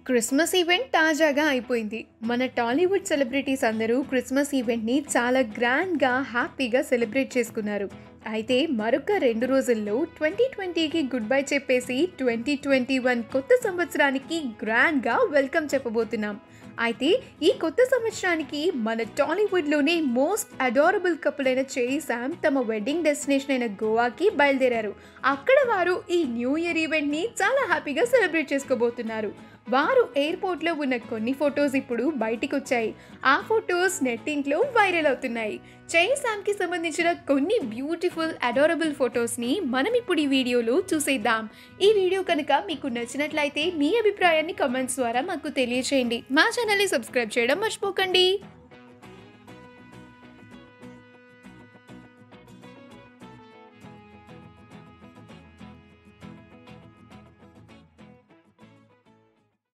Christmas event తాజాగా అయిపోయింది. మన టాలీవుడ్ సెలబ్రిటీస్ అందరూ క్రిస్మస్ ఈవెంట్‌ని చాలా గ్రాండ్‌గా, హ్యాపీగా సెలబ్రేట్ చేసుకున్నారు. అయితే మరొక 2 రోజుల్లో 2020కి గుడ్ బై చెప్పేసి 2021 కొత్త సంవత్సరానికి గ్రాండ్‌గా వెల్కమ్ చెప్పబోతున్నాం. అయితే ఈ కొత్త సంవత్సరానికి మన టాలీవుడ్‌లోనే మోస్ట్ అడారబుల్ కపుల్ అయిన చేయి శామ్ తమ వెడ్డింగ్ డెస్టినేషన్ అయిన గోవాకి బయలుదేరారు. అక్కడ వారు ఈ న్యూ ఇయర్ ఈవెంట్‌ని చాలా హ్యాపీగా సెలబ్రేట్ చేసుకోబోతున్నారు. వారు ఎయిర్‌పోర్ట్‌లో ఉన్న కొన్ని ఫొటోస్ ఇప్పుడు బయటికొచ్చాయి. ఆ ఫొటోస్ నెట్టింట్లో వైరల్ అవుతున్నాయి. చేయి శామ్‌కి సంబంధించిన కొన్ని బ్యూటిఫుల్ అడారబుల్ ఫొటోస్‌ని మనం ఇప్పుడు ఈ వీడియోలో చూసేద్దాం. ఈ వీడియో కనుక మీకు నచ్చినట్లయితే మీ అభిప్రాయాన్ని కామెంట్స్ ద్వారా మాకు తెలియచేయండి. మా ఛానల్‌ని సబ్స్క్రైబ్ చేయడం మర్చిపోకండి.